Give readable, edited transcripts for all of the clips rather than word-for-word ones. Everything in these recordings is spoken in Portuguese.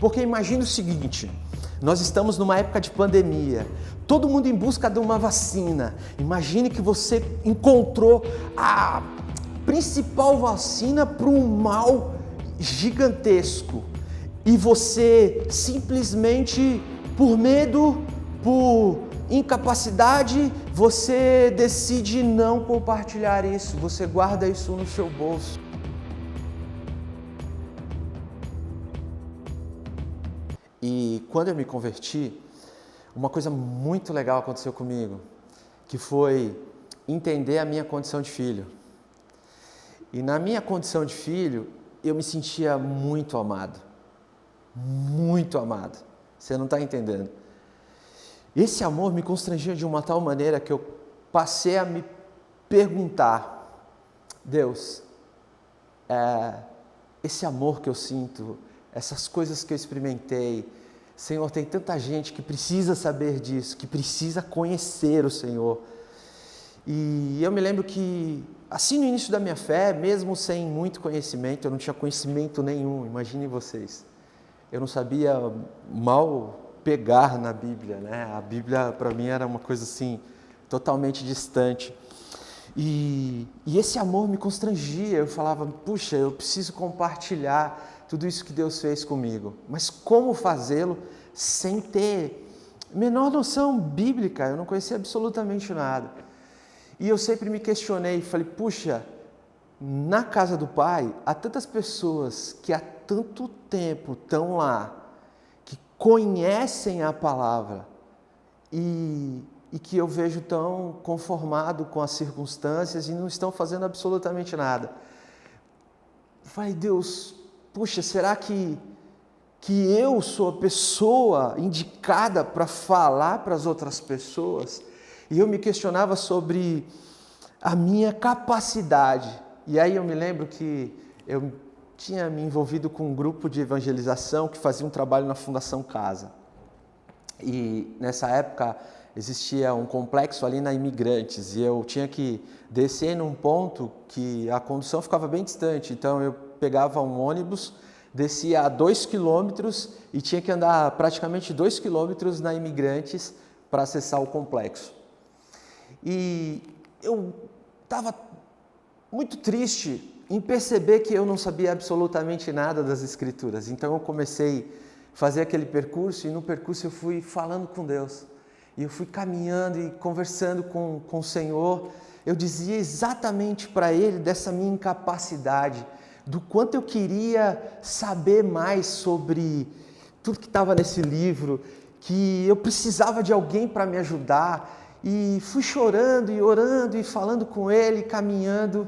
Porque imagine o seguinte, nós estamos numa época de pandemia, todo mundo em busca de uma vacina. Imagine que você encontrou a principal vacina para um mal gigantesco e você simplesmente, por medo, por incapacidade, você decide não compartilhar isso, você guarda isso no seu bolso. E quando eu me converti, uma coisa muito legal aconteceu comigo, que foi entender a minha condição de filho. E na minha condição de filho, eu me sentia muito amado. Muito amado. Você não está entendendo. Esse amor me constrangia de uma tal maneira que eu passei a me perguntar: Deus, esse amor que eu sinto, essas coisas que eu experimentei, Senhor, tem tanta gente que precisa saber disso, que precisa conhecer o Senhor. E eu me lembro que, assim no início da minha fé, mesmo sem muito conhecimento, eu não tinha conhecimento nenhum, imaginem vocês. Eu não sabia mal pegar na Bíblia, né? A Bíblia para mim era uma coisa assim, totalmente distante. E esse amor me constrangia, eu falava, puxa, eu preciso compartilhar tudo isso que Deus fez comigo. Mas como fazê-lo sem ter menor noção bíblica? Eu não conhecia absolutamente nada. E eu sempre me questionei, falei, puxa, na casa do Pai, há tantas pessoas que há tanto tempo estão lá, que conhecem a palavra e que eu vejo tão conformado com as circunstâncias e não estão fazendo absolutamente nada. Falei, Deus, puxa, será que eu sou a pessoa indicada para falar para as outras pessoas? E eu me questionava sobre a minha capacidade. E aí eu me lembro que eu tinha me envolvido com um grupo de evangelização que fazia um trabalho na Fundação Casa. E nessa época existia um complexo ali na Imigrantes e eu tinha que descer num ponto que a condução ficava bem distante. Então eu pegava um ônibus, descia a 2 quilômetros e tinha que andar praticamente 2 quilômetros na Imigrantes para acessar o complexo. E eu estava muito triste em perceber que eu não sabia absolutamente nada das Escrituras. Então eu comecei a fazer aquele percurso e no percurso eu fui falando com Deus. E eu fui caminhando e conversando com o Senhor. Eu dizia exatamente para Ele dessa minha incapacidade, do quanto eu queria saber mais sobre tudo que estava nesse livro, que eu precisava de alguém para me ajudar. E fui chorando e orando e falando com Ele, caminhando.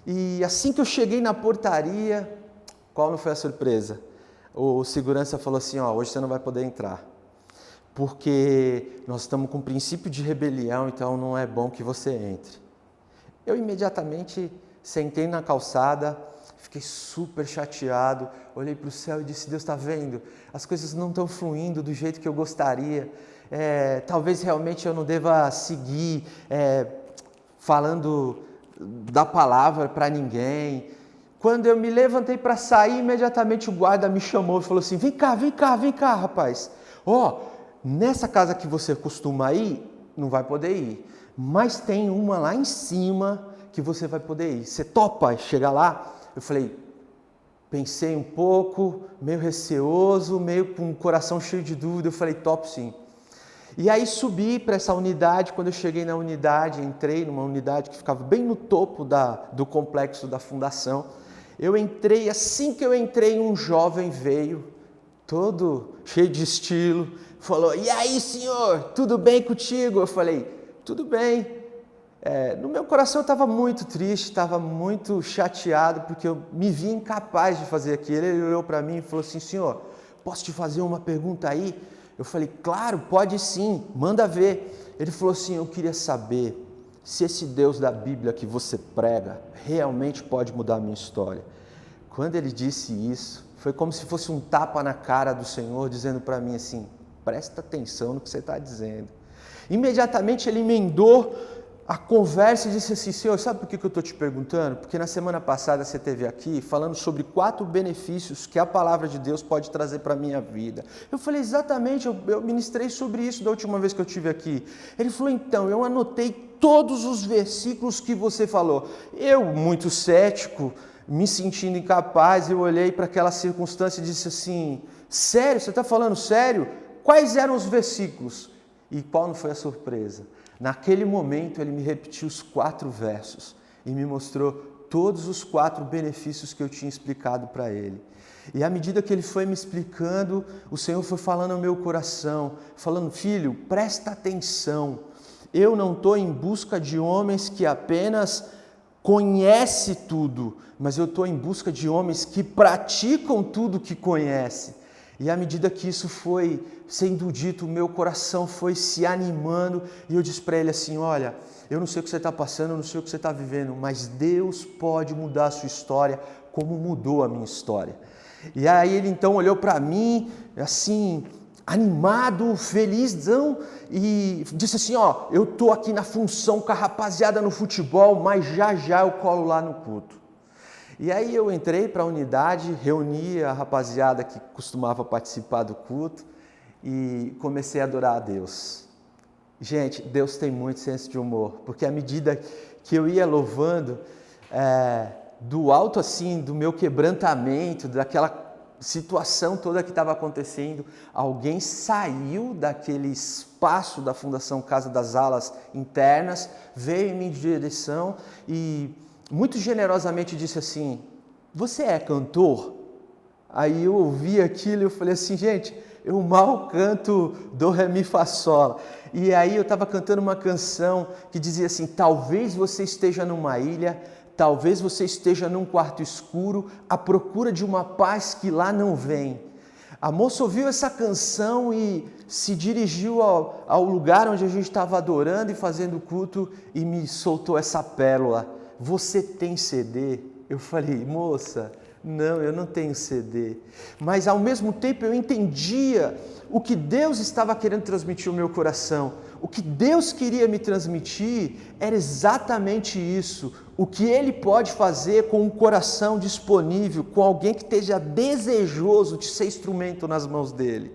E assim que eu cheguei na portaria, qual não foi a surpresa? O segurança falou assim, hoje você não vai poder entrar, porque nós estamos com princípio de rebelião, então não é bom que você entre. Eu imediatamente sentei na calçada, fiquei super chateado, olhei para o céu e disse, Deus está vendo, as coisas não estão fluindo do jeito que eu gostaria, talvez realmente eu não deva seguir falando da palavra para ninguém. Quando eu me levantei para sair, imediatamente o guarda me chamou e falou assim, vem cá, rapaz, nessa casa que você costuma ir, não vai poder ir, mas tem uma lá em cima que você vai poder ir, você topa chegar lá? Eu falei, pensei um pouco, meio receoso, meio com o coração cheio de dúvida, eu falei, topo sim. E aí subi para essa unidade, quando eu cheguei na unidade, entrei numa unidade que ficava bem no topo do complexo da fundação. Eu entrei, assim que eu entrei, um jovem veio, todo cheio de estilo, falou, e aí senhor, tudo bem contigo? Eu falei, tudo bem. No meu coração eu estava muito triste, estava muito chateado, porque eu me vi incapaz de fazer aquilo. Ele olhou para mim e falou assim, senhor, posso te fazer uma pergunta aí? Eu falei, claro, pode sim, manda ver. Ele falou assim, eu queria saber se esse Deus da Bíblia que você prega realmente pode mudar a minha história. Quando ele disse isso, foi como se fosse um tapa na cara do Senhor, dizendo para mim assim, presta atenção no que você está dizendo. Imediatamente ele emendou a conversa e disse assim, Senhor, sabe por que eu estou te perguntando? Porque na semana passada você esteve aqui falando sobre 4 benefícios que a palavra de Deus pode trazer para a minha vida. Eu falei, exatamente, eu ministrei sobre isso da última vez que eu estive aqui. Ele falou, então, eu anotei todos os versículos que você falou. Eu, muito cético, me sentindo incapaz, eu olhei para aquela circunstância e disse assim, sério, você está falando sério? Quais eram os versículos? E qual não foi a surpresa? Naquele momento ele me repetiu os 4 versos e me mostrou todos os 4 benefícios que eu tinha explicado para ele. E à medida que ele foi me explicando, o Senhor foi falando ao meu coração, falando, filho, presta atenção, eu não estou em busca de homens que apenas conhecem tudo, mas eu estou em busca de homens que praticam tudo que conhecem. E à medida que isso foi sendo dito, o meu coração foi se animando e eu disse para ele assim, olha, eu não sei o que você está passando, eu não sei o que você está vivendo, mas Deus pode mudar a sua história como mudou a minha história. E aí ele então olhou para mim, assim, animado, felizão, e disse assim, ó, eu estou aqui na função com a rapaziada no futebol, mas já já eu colo lá no culto. E aí eu entrei para a unidade, reuni a rapaziada que costumava participar do culto e comecei a adorar a Deus. Gente, Deus tem muito senso de humor, porque à medida que eu ia louvando, do alto assim, do meu quebrantamento, daquela situação toda que estava acontecendo, alguém saiu daquele espaço da Fundação Casa das Alas Internas, veio em minha direção e muito generosamente disse assim, você é cantor? Aí eu ouvi aquilo e eu falei assim, gente, eu mal canto do, ré, mi, fá, sol. E aí eu estava cantando uma canção que dizia assim, talvez você esteja numa ilha, talvez você esteja num quarto escuro, à procura de uma paz que lá não vem. A moça ouviu essa canção e se dirigiu ao lugar onde a gente estava adorando e fazendo culto e me soltou essa pérola. Você tem CD? Eu falei, moça, não, eu não tenho CD. Mas ao mesmo tempo eu entendia o que Deus estava querendo transmitir ao meu coração. O que Deus queria me transmitir era exatamente isso. O que Ele pode fazer com um coração disponível, com alguém que esteja desejoso de ser instrumento nas mãos dEle.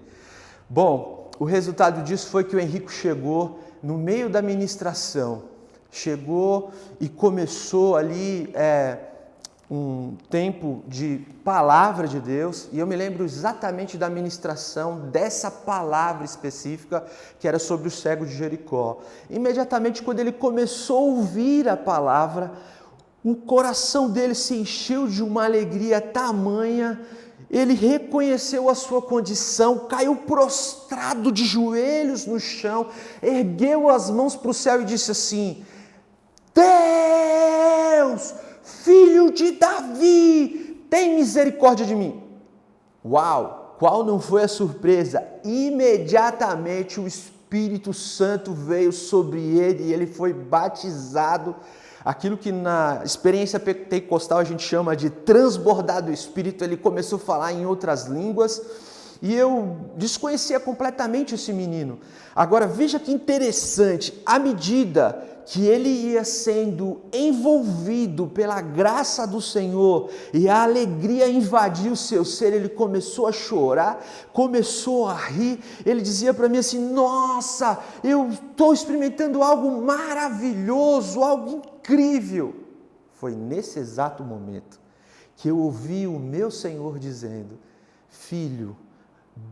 Bom, o resultado disso foi que o Henrico chegou no meio da ministração. Chegou e começou ali um tempo de palavra de Deus, e eu me lembro exatamente da ministração dessa palavra específica, que era sobre o cego de Jericó. Imediatamente quando ele começou a ouvir a palavra, o coração dele se encheu de uma alegria tamanha, ele reconheceu a sua condição, caiu prostrado de joelhos no chão, ergueu as mãos para o céu e disse assim, Deus, filho de Davi, tem misericórdia de mim. Uau, qual não foi a surpresa? Imediatamente o Espírito Santo veio sobre ele e ele foi batizado. Aquilo que na experiência pentecostal a gente chama de transbordar do Espírito, ele começou a falar em outras línguas e eu desconhecia completamente esse menino. Agora veja que interessante, à medida que ele ia sendo envolvido pela graça do Senhor e a alegria invadiu o seu ser, ele começou a chorar, começou a rir, ele dizia para mim assim, nossa, eu estou experimentando algo maravilhoso, algo incrível. Foi nesse exato momento que eu ouvi o meu Senhor dizendo, filho,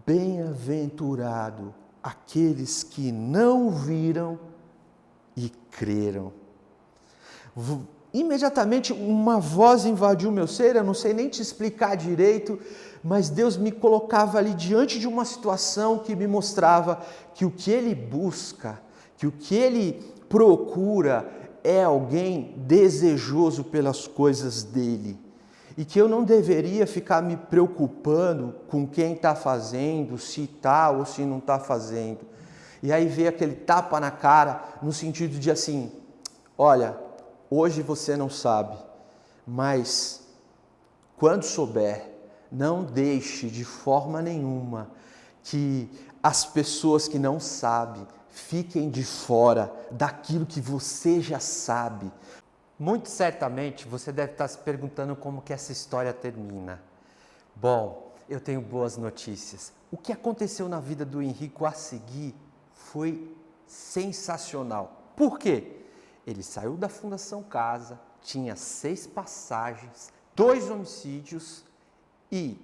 bem-aventurado aqueles que não viram e creram. Imediatamente uma voz invadiu o meu ser, eu não sei nem te explicar direito, mas Deus me colocava ali diante de uma situação que me mostrava que o que Ele busca, que o que Ele procura é alguém desejoso pelas coisas dEle. E que eu não deveria ficar me preocupando com quem está fazendo, se está ou se não está fazendo. E aí veio aquele tapa na cara, no sentido de assim, olha, hoje você não sabe, mas quando souber, não deixe de forma nenhuma que as pessoas que não sabem fiquem de fora daquilo que você já sabe. Muito certamente você deve estar se perguntando como que essa história termina. Bom, eu tenho boas notícias. O que aconteceu na vida do Henrico a seguir foi sensacional. Por quê? Ele saiu da Fundação Casa, tinha 6 passagens, 2 homicídios e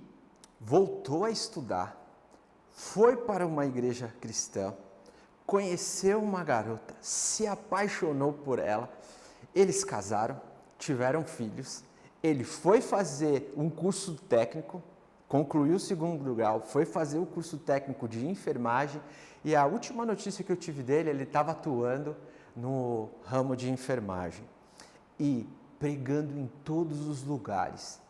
voltou a estudar, foi para uma igreja cristã, conheceu uma garota, se apaixonou por ela, eles casaram, tiveram filhos, ele foi fazer um curso técnico, concluiu o 2º grau, foi fazer o curso técnico de enfermagem e a última notícia que eu tive dele, ele estava atuando no ramo de enfermagem e pregando em todos os lugares,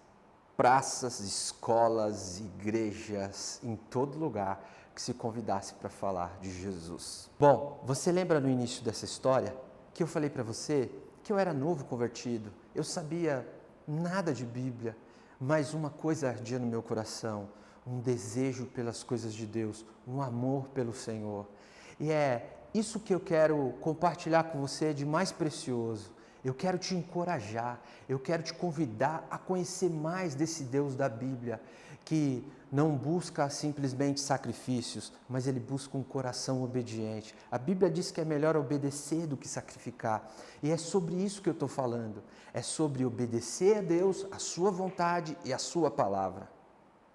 praças, escolas, igrejas, em todo lugar que se convidasse para falar de Jesus. Bom, você lembra no início dessa história que eu falei para você que eu era novo convertido, eu sabia nada de Bíblia, mas uma coisa ardia no meu coração, um desejo pelas coisas de Deus, um amor pelo Senhor. E é isso que eu quero compartilhar com você de mais precioso. Eu quero te encorajar, eu quero te convidar a conhecer mais desse Deus da Bíblia, que não busca simplesmente sacrifícios, mas ele busca um coração obediente. A Bíblia diz que é melhor obedecer do que sacrificar. E é sobre isso que eu estou falando. É sobre obedecer a Deus, a sua vontade e a sua palavra.